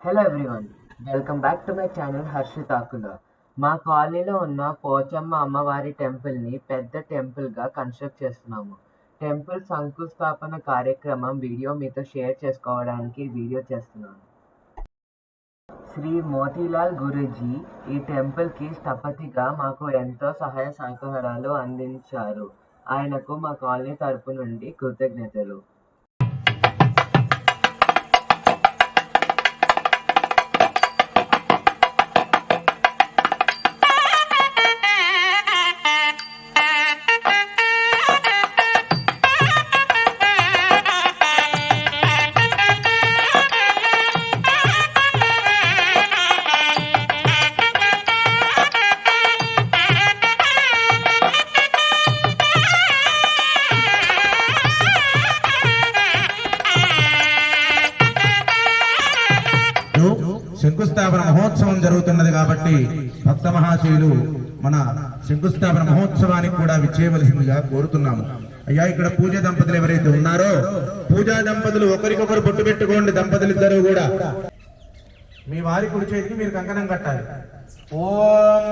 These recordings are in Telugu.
Hello everyone, welcome back to my channel Harshitakula. మా కాలనీలో ఉన్న పోచమ్మ అమ్మవారి టెంపుల్ని పెద్ద టెంపుల్గా కన్స్ట్రక్ట్ చేస్తున్నాము. టెంపుల్ శంకుస్థాపన కార్యక్రమం వీడియో మీతో షేర్ చేసుకోవడానికి వీడియో చేస్తున్నాను. శ్రీ మోతీలాల్ గురూజీ ఈ టెంపుల్కి స్థపతిగా మాకు ఎంతో సహాయ సహకారాలు అందించారు. ఆయనకు మా కాలనీ తరపు నుండి కృతజ్ఞతలు. శంకుస్థాపన మహోత్సవం జరుగుతున్నది కాబట్టి భక్త మహాశయులు మన శంకుస్థాపన మహోత్సవానికి కూడా విచ్చేయవలసిందిగా కోరుతున్నాము. అయ్యా, ఇక్కడ పూజ దంపతులు ఎవరైతే ఉన్నారో పూజా దంపతులు ఒకరికొకరు బొట్టు పెట్టుకోండి. దంపతులు ఇద్దరు కూడా మీ వారి కుడి చేతికి మీరు కంకణం కట్టాలి. ఓం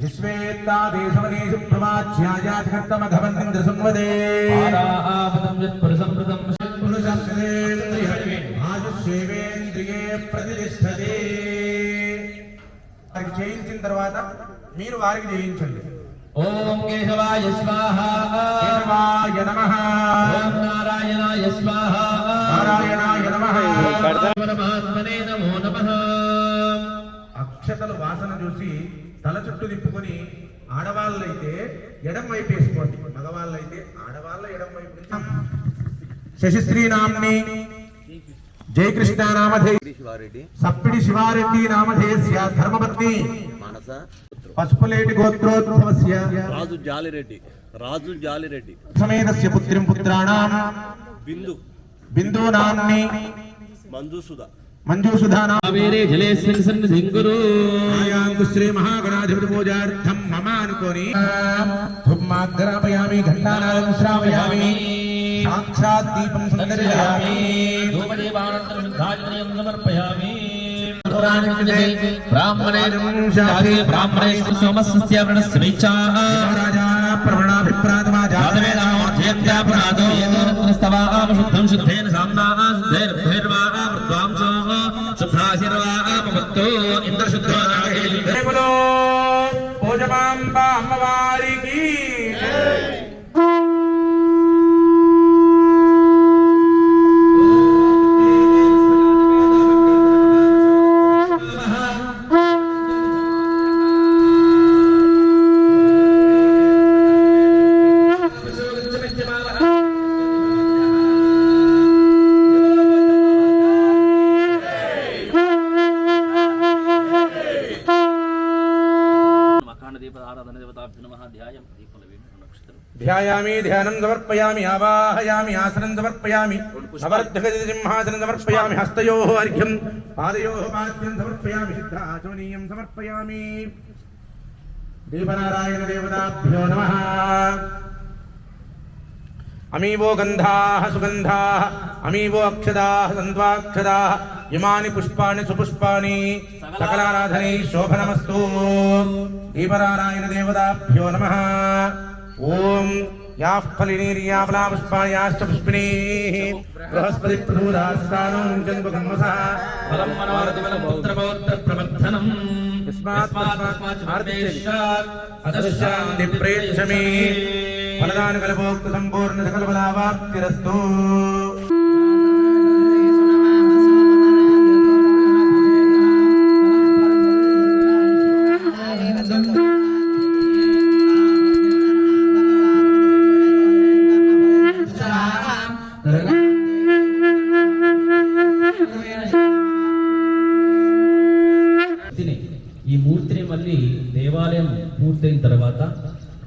విశ్వేత్తాదేశవనేషు ప్రమాచ్యాయాతికర్తమఘవంతిం సంవదే ప్రతిష్టతే. వారికి చేయించిన తర్వాత మీరు వారికి చేయించండి. ఓం కేశవాయ స్వాహా, కేశవాయ నమః. ఓం నారాయణాయ స్వాహా, నారాయణాయ నమః. పరమాత్మనే నమో నమః. అక్షతలు వాసన చూసి తల చుట్టూ తిప్పుకొని ఆడవాళ్ళైతే ఎడం వైపు వేసుకోండి, మగవాళ్ళైతే ఆడవాళ్ళ ఎడం వైపు. శశిశ్రీ నామ్ని జయకృష్ణ నామధే సప్పిడి శివారెడ్డి నామధేయస్య ధర్మపత్ని పసుపులేటి గోత్రోద్భవస్య రాజు జాలిరెడ్డి సమేతస్య పుత్రిం పుత్రాణాం బిందు నామ్ని మంజుసుధా వేరే జలేస్మిన్ సన్నిధిం కురు. ఆయాంగు శ్రీ మహాగణాధిపతి పూజార్థం మమ అనుకోని ధూమాగ్రాపయామి, ఘంటానాదం శ్రావయామి, సాక్షాత్ దీపం సందర్శయామి, ధూమదీపానంతరం శుద్ధాచమనీయం సమర్పయామి. బ్రాహ్మణే సోమస్య ప్రణస్మిచ్చా రాజా ప్రవణాభిప్రాతమా జాతవేదామోధ్యేత్యాపరాదో స్తవామశుద్ధం శుద్ధేన సామ్నా శుద్ధైర్భైర్వా వృద్వాంసో శుద్ధాశిర్వా పవత్తో ఇంద్రశుద్ధో జయములో పోచమాంబ అమ్మవారికి. ధ్యాయామి, ధ్యానం సమర్పయామి, ఆవాహయామి, ఆసనం సమర్పయామి, నవరత్నగజసింహాసనం సమర్పయామి, హస్తయోః అర్ఘ్యం, పాదయోః పాద్యం సమర్పయామి, సిద్ధాచమనీయం సమర్పయామి. దీపనారాయణ దేవతాభ్యో నమః. అమీవో గంధాః సుగంధాః, అమీవో అక్షదాః సంధ్వాక్షదాః, ఇమాని పుష్పాణి సుపుష్పాణి, సకలారాధనై శోభనమస్తు. దీపనారాయణ దేవతాభ్యో నమః. ఓం యాః ఫలినీర్యాఫలా పుష్పాయాశ్చ పుష్పిణీః బృహస్పతి ప్రసూదాస్థానం జన్మకర్మసః ఫలం మనోరథిబలం పుత్రపౌత్ర ప్రవర్ధనం అదశాంతి ప్రేక్షమే ఫలదాన కల్పోక్త సంపూర్ణ సకల ఫలావాప్తిరస్తు. ఈ మూర్తిని మళ్ళీ దేవాలయం పూర్తయిన తర్వాత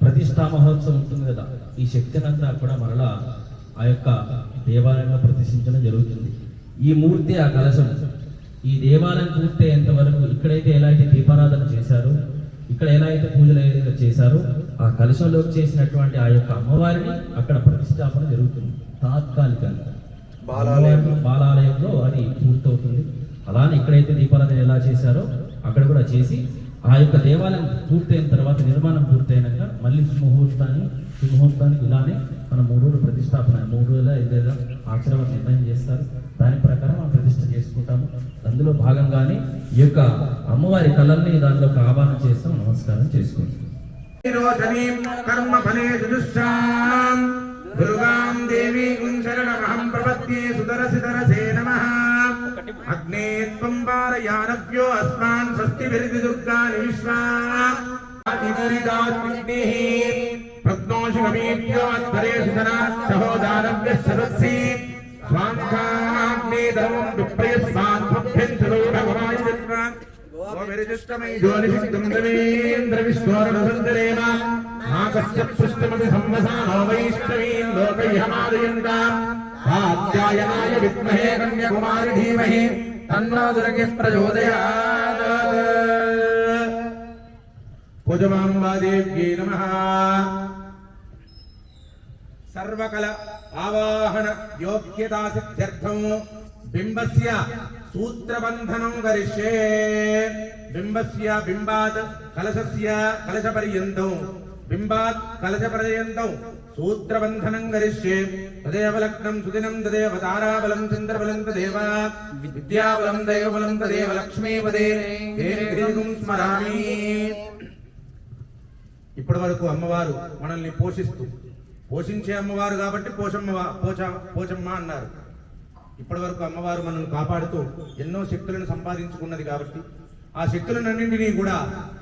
ప్రతిష్టా మహోత్సవం ఉంటుంది కదా, ఈ శక్తిని అంతా కూడా మరలా ఆ యొక్క దేవాలయంలో ప్రతిష్ఠించడం జరుగుతుంది. ఈ మూర్తి, ఆ కలశం ఈ దేవాలయం పూర్తయ్యేంత వరకు ఇక్కడైతే ఎలా అయితే దీపారాధన చేశారో, ఇక్కడ ఎలా అయితే పూజలు చేశారో, ఆ కలశంలోకి చేసినటువంటి ఆ యొక్క అమ్మవారిని అక్కడ ప్రతిష్టాపన జరుగుతుంది తాత్కాలికంగా. బాలాలయంలో అది పూర్తవుతుంది. అలానే ఎక్కడైతే దీపారాధన ఎలా చేశారో అక్కడ కూడా చేసి ఆ యొక్క దేవాలయం పూర్తయిన తర్వాత నిర్మాణం పూర్తయినాక మళ్ళీ సుముహూర్తానికి ఇలానే మనం 3 రోజులు ప్రతిష్టాపన 3 వేల 5 వేల ఆశీర్వాదం నిర్ణయం చేస్తారు. దాని ప్రకారం మనం ప్రతిష్ట చేసుకుంటాము. అందులో భాగంగానే ఈ యొక్క అమ్మవారి కళల్ని దానిలో ఆవాహన చేస్తాం. నమస్కారం చేసుకుంటాం. దుర్గాం దేవీం శరణమహం ప్రపద్యే సుదరసిదరసే నమః. అగ్నే త్వం వారయానవ్యో అస్మాన్ స్వస్తిభిర్ది దుర్గాని విశ్వా ఇదరిదాత్మిః ప్రజ్ఞోషమీభ్యో అధ్వరేషు సహోదారవ్యస్సదస్సి స్వాంకాగ్నే దవం విప్రయస్మాన్ భక్త్యంతరో భగవాయుష్వ ఓవిరజిష్టమై జ్యోతిషితం దేవేంద్ర విశ్వరవసంతరేమ ఆకస్య పుష్టమపి సంవసానో వైష్ణవీం లోకైహమాదయంతాం ఆధ్యాయనాయ విద్మహే కన్యాకుమారి ధీమహి తన్నో దుర్గే ప్రచోదయాత్. భుజమాంబాదేవ్యై నమః. సర్వకల ఆవాహన యోగ్యతా సిద్ధ్యర్థం బింబస్య సూత్రబంధనం కరిష్యే. బింబస్య బింబాత్ కలశస్య కలశపర్యంతం బింబాత్ కలశపర్యంతం సూత్రబంధనం కరిష్యే. తదేవ లగ్నం సుదినం తదేవ తారాబలం చంద్రబలం తదేవ విద్యాబలం దైవబలం తదేవ లక్ష్మీపదే దేనిగ్రీగుం స్మరామి. ఇప్పటి వరకు అమ్మవారు మనల్ని పోషించే అమ్మవారు కాబట్టి పోచమ్మ అన్నారు. ఇప్పటి వరకు అమ్మవారు మనల్ని కాపాడుతూ ఎన్నో శక్తులను సంపాదించుకున్నది కాబట్టి ఆ శక్తులన్నింటినీ కూడా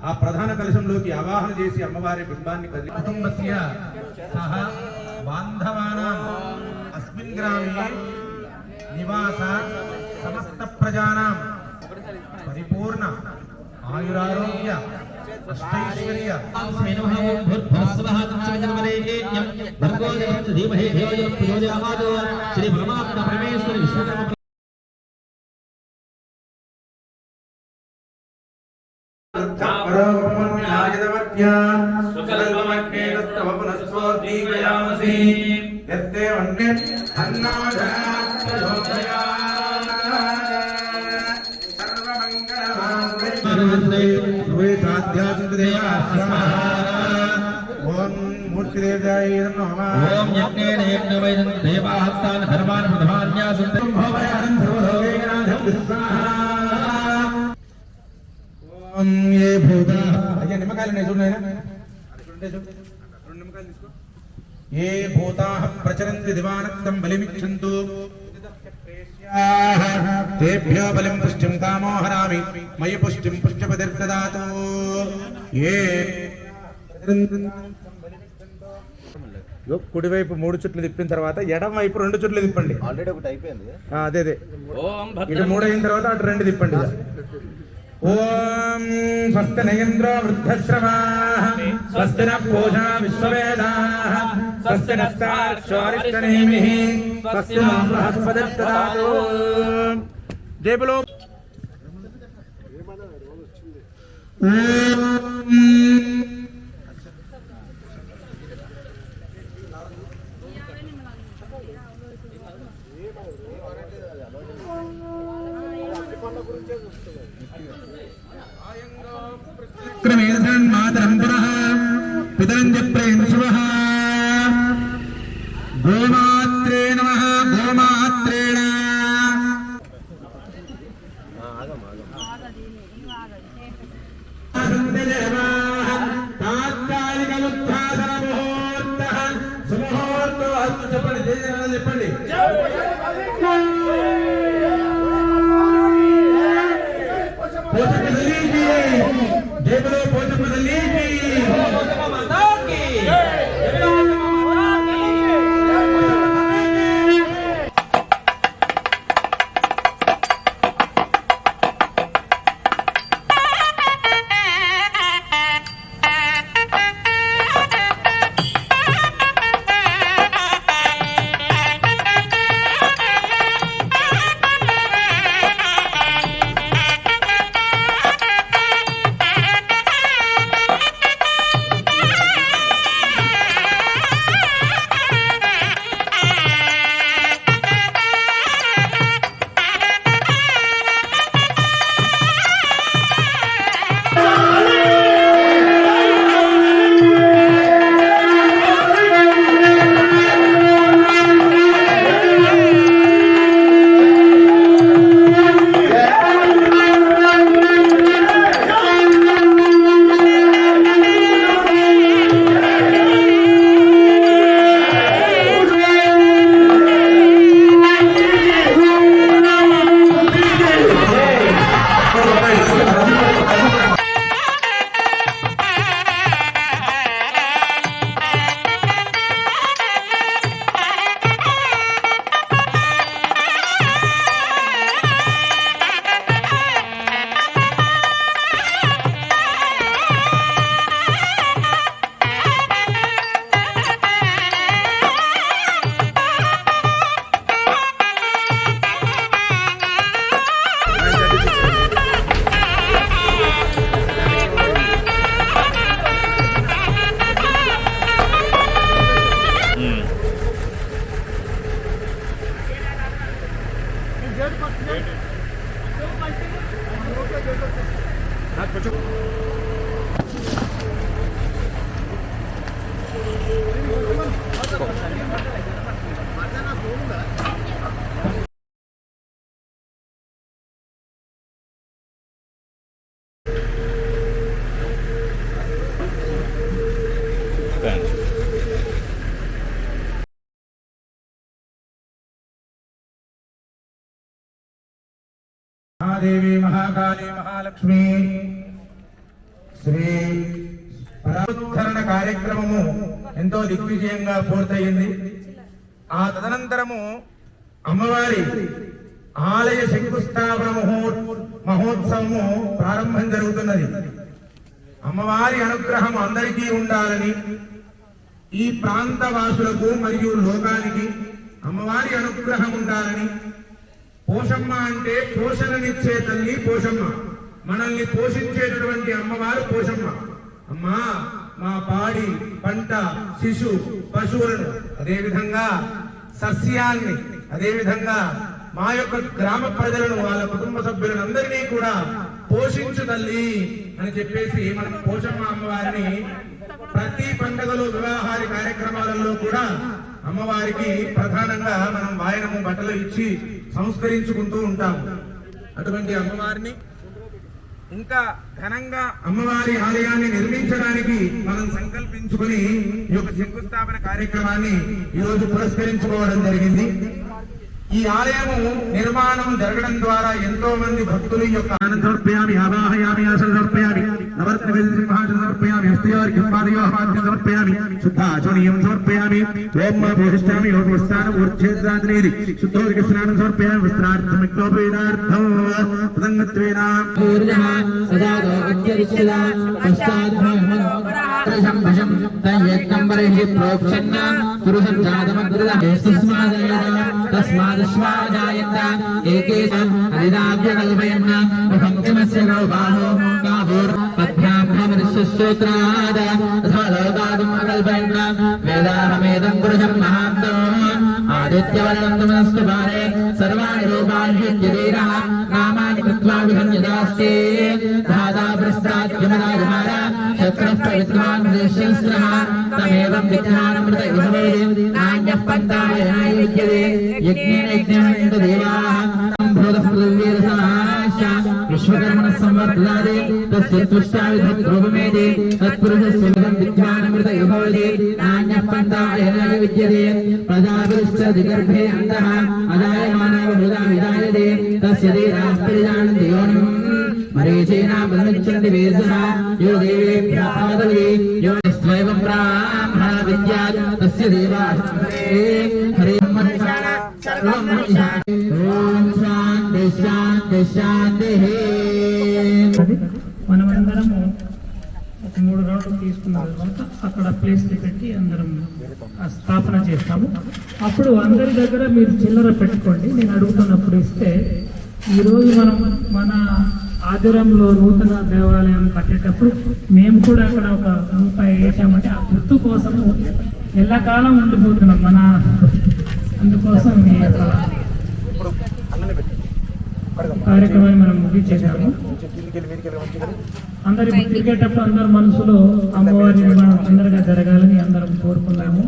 ఆ ప్రధాన కలశంలోకి ఆవాహన చేసి అమ్మవారి బింబాన్ని కదిలి కుటుంబస్య సహ బాంధవానాం అస్మిన్ గ్రామే నివాస సమస్త ప్రజానాం పరిపూర్ణ ఆయురారోగ్య అష్టైశ్వర్య శ్రీ పరమాత్మ పరమేశ్వరి విశ్వకర్మ ఓం మూర్తిదేవాయ నమః. ఓం యజ్ఞేన యజ్ఞవైదం దేవాహస్తాన్ ధర్మాన్ ప్రధాన్యాసంతం భవయానం సర్వలోకైకనాథం విస్వాహా. ఓం ఏ భూత అయ్యా నిమ్మకాయలు ఉన్నాయి చూడు నాయనా. రెండు నిమ్మకాయలు తీసుకో. ఏ భూతాః ప్రచరంతి దివానక్తం బలిమిచ్చంతు తేభ్యో బలిం పుష్టిం కామో హరామి మయి పుష్టిం పుష్టిపతిర్దదాతు. ఏ కుడివైపు 3 చుట్లు తిప్పిన తర్వాత ఎడమ వైపు 2 చుట్లు తిప్పండి. ఆల్రెడీ ఒకటి అయిపోయింది. అదే ఇటు 3 అయిన తర్వాత అటు 2 తిప్పండి. ఓం స్వస్తి నయేంద్రో వృద్ధశ్రవాః స్వస్తి నః పూషా విశ్వవేదాః స్వస్తి నస్తార్క్ష్యోరిష్టనేమిః స్వస్తి నో బృహస్పతిర్దదాతు. జై బలో. క్రమేణ మాతరం పునః పితరంజప్రేం శుభః. గోమాత్రే నమః. గోమాత్రేణ తాత్కాలిక ఉత్థాన ముహూర్తః సుముహూర్తో అస్తు. చెప్పండి చెప్పండి. జై బలో పోచమ్మ తల్లికి. महादेवी महाकाली महालक्ष्मी శ్రీ పరోద్ధరణ కార్యక్రమము ఎంతో దిగ్విజయంగా పూర్తయింది. ఆ తదనంతరము అమ్మవారి ఆలయ శంకుస్థాపన మహోత్సవము ప్రారంభం జరుగుతున్నది. అమ్మవారి అనుగ్రహం అందరికీ ఉండాలని, ఈ ప్రాంత వాసులకు మరియు లోకానికి అమ్మవారి అనుగ్రహం ఉండాలని, పోషమ్మ అంటే పోషణనిచ్చే తల్లి పోషమ్మ, మనల్ని పోషించేటటువంటి అమ్మవారు పోషమ్మ. అమ్మా మా పాడి పంట శిశు పశువులను, అదేవిధంగా సస్యాన్ని, అదేవిధంగా మా యొక్క గ్రామ ప్రజలను, వాళ్ళ కుటుంబ సభ్యులను అందరినీ కూడా పోషించు తల్లి అని చెప్పేసి మనం పోషమ్మ అమ్మవారిని ప్రతి పండుగలు వివాహాది కార్యక్రమాలలో కూడా అమ్మవారికి ప్రధానంగా మనం వాయనము బట్టలు ఇచ్చి సంస్కరించుకుంటూ ఉంటాము. అటువంటి అమ్మవారిని ఇంకా ఘనంగా అమ్మవారి ఆలయాన్ని నిర్మించడానికి మనం సంకల్పించుకుని ఈ యొక్క శంకుస్థాపన కార్యక్రమాన్ని ఈరోజు పురస్కరించుకోవడం జరిగింది. ఈ ఆలయము నిర్మాణం జరగడం ద్వారా ఎంతో మంది భక్తులు యొక్క సమర్పయామి, ఆవాహయామి, ఆసన సమర్పయామి, నవర్తవిసింహాసన సమర్పయామి, హస్తయోర్ఘ్యపాదయోహాద్యం సమర్పయామి, శుద్ధాచమనీయం సమర్పయామి, ఓం ప్రతిష్ఠామి యోగవస్థానం ఊర్ధ్వేద్రాగ్నేది శుద్ధోదక స్నానం సమర్పయామి, వస్త్రార్థమిక్తోపేదార్థం తదంగత్వేన ఊర్జః సదాదో అత్యరిచ్చదా పశ్చాద్భాగమనోపరశంభశం తయ్యజ్ఞం వరిహి ప్రోక్షన్న పురుషం జాతమగ్రదః తస్మాదశ్వాజాయంత ఏకేశ హరిదాభ్యకల్పయన్న భక్తిమస్య గౌబాహో కాభూర్ పద్భ్యాభ్యమరిశ్యశ్రోత్రాద తథాలోకాదుం అకల్పయన్న వేదాహమేదం పురుషం మహాంతో ఆదిత్యవర్ణం తమస్తు భారే సర్వాణి రూపాణ్యుజ్యదీరః నామాని కృత్వా విహన్యదాస్తే ధాతా ప్రస్థాద్యమరాజమార శత్రుః పవిత్రాన్ దేశస్రః తమేవం విజ్ఞానమృత ఇహవేద నాణ్యః పంతాయ విద్యతే యజ్ఞేన యజ్ఞేన దేవాః సంభూతః పృథివీరసాశ్చ విశ్వకర్మణః సంవర్ధదాదే తస్య తుష్టావిధద్రూపమేదే తత్పురుషస్య విజ్ఞానమృత ఇహవేద నాణ్యః పంతాయ విద్యతే ప్రజాపతిశ్చ దిగర్భే అంతః అదాయమానవ మృదా విదాయతే తస్య దేవాః యోనిం మరీచేనా ప్రమిచ్చంతి వేదసః యో దేవేభ్యः ఆదవే యో స్వైవం బ్రాహ్మణ విద్యాత్ తస్య దేవాః హరే మనిషాన సర్వం మనిషాన ఓం శాంతి శాంతి శాంతి. మనమందరము ఒక 3 రౌండ్లు తీసుకున్న తర్వాత అక్కడ ప్లేస్ పెట్టి అందరం స్థాపన చేస్తాము. అప్పుడు అందరి దగ్గర మీరు చిల్లర పెట్టుకోండి. నేను అడుగుతున్నప్పుడు ఇస్తే, ఈరోజు మనం మన ఆదిరంలో నూతన దేవాలయం కట్టేటప్పుడు మేము కూడా అక్కడ ఒక రూపాయి వేసామంటే ఆ గుర్తు కోసము ఎల్లకాలం ఉండిపోతున్నాం మన. అందుకోసం ఈ యొక్క కార్యక్రమాన్ని మనం ముగించేసాము. అందరి తిరిగేటప్పుడు అందరి మనసులో అమ్మవారి నిర్మాణం తొందరగా జరగాలని అందరం కోరుకున్నాము.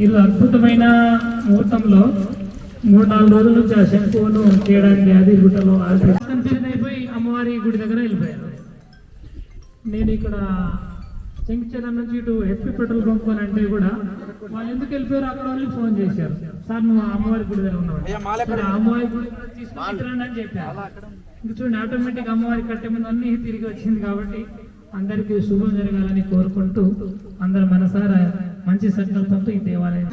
ఇది అద్భుతమైన ముహూర్తంలో 3-4 రోజుల నుంచి ఆ శంకువును చేయడానికి అది గుట్టలో అయిపోయి అమ్మవారి గుడి దగ్గర వెళ్ళిపోయాను. నేను ఇక్కడ శంకుచలం నుంచి ఇటు హెప్పీ పెట్రోల్ బంక్ అని అంటే కూడా వాళ్ళు ఎందుకు వెళ్ళిపోయారు, అక్కడ వాళ్ళు ఫోన్ చేశారు, సార్ నువ్వు అమ్మవారి గుడి దగ్గర ఉన్నావు, అమ్మవారి గుడి తీసుకుని అని చెప్పారు. ఇంక చూడండి, ఆటోమేటిక్ అమ్మవారి కట్టే ముందు అన్ని తిరిగి వచ్చింది. కాబట్టి అందరికీ శుభం జరగాలని కోరుకుంటూ అందరు మనసారా మంచి సంకల్పంతో ఈ దేవాలయం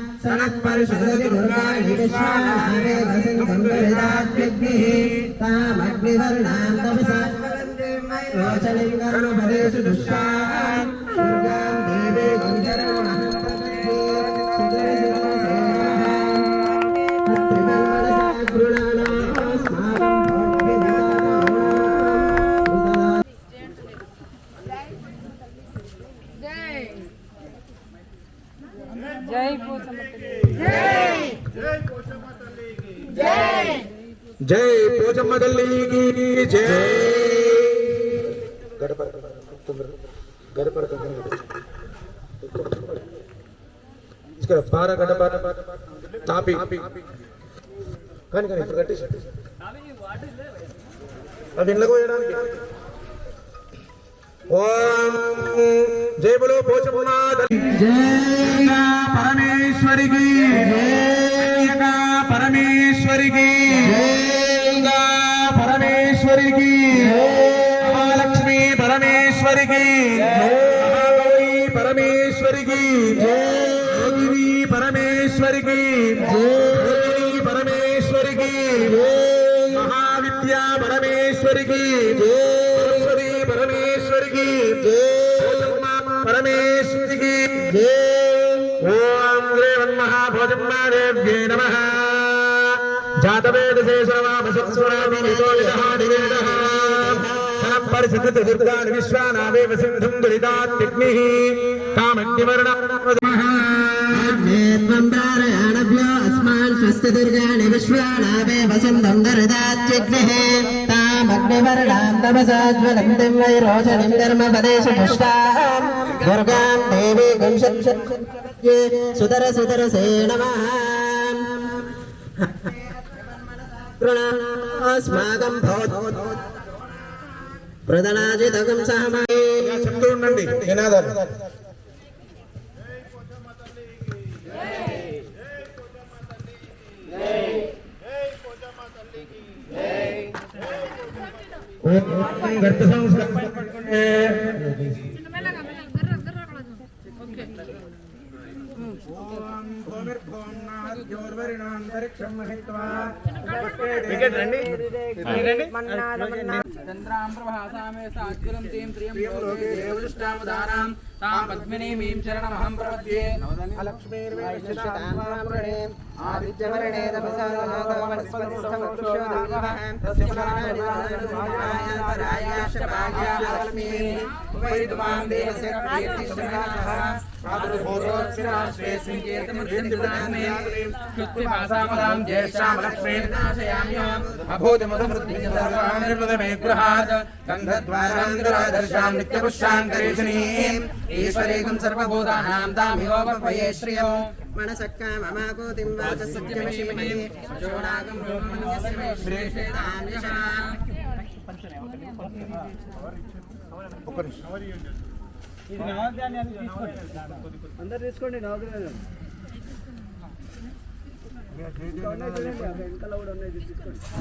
జై పోచమ్మ తల్లికి జై. గడప గడప ఇక్కడ పార గడప తాపి కానీ ఇప్పుడు కట్టేసి అది ఇంట్లో పోయడానికి. ఓం జై బలో పోచమ్మ జయ పరమేశ్వరికి జయ పరమేశ్వరికి జయ పరమేశ్వరికి మహాలక్ష్మి పరమేశ్వరికి మహాగౌరీ పరమేశ్వరికి యోగిని పరమేశ్వరికి యోగిని పరమేశ్వరికి మహావిద్యా పరమేశ్వరికి సరస్వతి పరమేశ్వరికి పరమేశ్వరికి ఓం శ్రీమన్మహాభోజమ్మాదేవ్యై నమః. జాతవేదసే సర్వామసత్స్వరామితోలిదహాదివేదః పరిసిద్ధ దుర్గాని విశ్వానావేవ సింధుం దురితాత్మిః ేత్వంధారయాణభ్యో అస్మాన్ స్వస్తి దుర్గాణి విశ్వానావేవ సింధుం దురితాత్మిః తామగ్నివర్ణాం తమసాజ్వలంతిం వైరోచనిం ధర్మపదేషు పుష్టాం దుర్గాం దేవీం సుధర సుధరసే నమః. అస్మాకం ప్రదనాజితకం సహమయే చెప్తూ ఉండండి నినాదాలు. గర్భ సంస్కారం చంద్రాంప్రభాసామే సాజ్వలం తీం త్రియం లోకే దేవదృష్టాముదారాం తాం పద్మినీమీం శరణమహం ప్రపద్యే. ఆదిత్యవర్ణే ఈశ్వరేకం సర్వభూతానాం తామివోపయే శ్రియం మనసక్కా మమాకోతిం వాచ సత్యమశిమహి చోడాగం బ్రహ్మణ్యస్మై శ్రేషేదాన్యశా. అందరు తీసుకోండి నవగ్రహాలు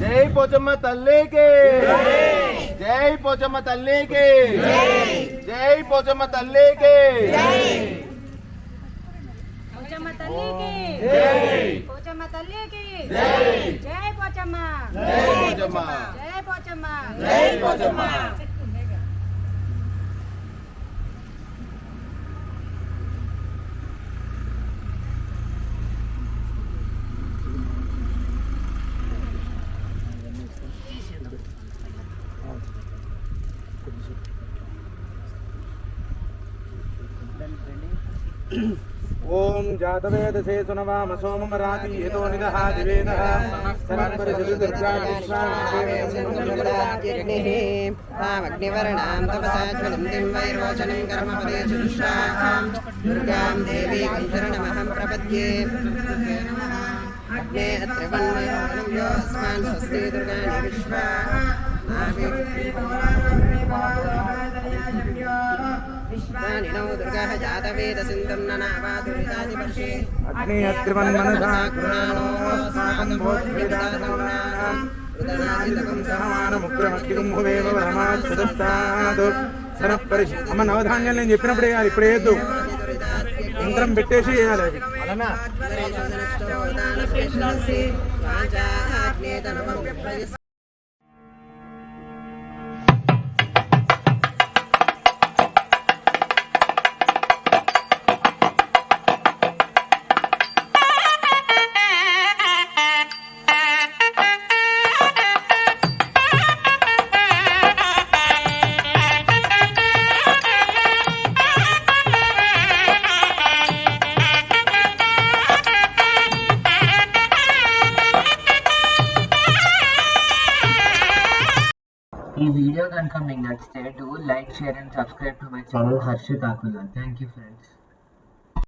జై పోచమ్మ తల్లికి జై పోచమ్మ తల్లికి జై పోచమ్మ తల్లికి పోచమ్మ తల్లికి జై పోచమ్మ తల్లికి జై జై పోచమ్మ జై పోచమ్మ జై పోచమ్మ జై పోచమ్మ. ఓం జాతవేదసే సునవామ సోమమ రాతి యతో నిదహ దివేదః సనపరిషదు దుర్గాణి అగ్నివర్ణాం తపసాజ్వలంతిం వైరోచనం కర్మపదేషు దుష్టాం దుర్గాం దేవీం శరణమహం ప్రపద్యే. అగ్నే త్రివన్మయోస్మాన్ స్వస్తి దుర్గాణి విశ్వా విశ్వాని నో దుర్గాః జాతవేద సింధుం ననావాదురితాదివర్షే అగ్ని అత్రివన్మనసా కృణానోస్మాకం భోజ్యదాతమునాం కృతనాజితకం సహమానముగ్రమగ్నిం భువేవ వరమాత్సదస్తాద్ సనపరిషదు. అమ్మ నవధాన్యాలు నేను చెప్పినప్పుడు వేయాలి, ఇప్పుడు వేయద్దు. యంత్రం పెట్టేసి వేయాలి అవి. అలానా ఈ వీడియో కనుక మీకు నచ్చితే do like share and subscribe to my channel Harshit Akula. Thank you friends.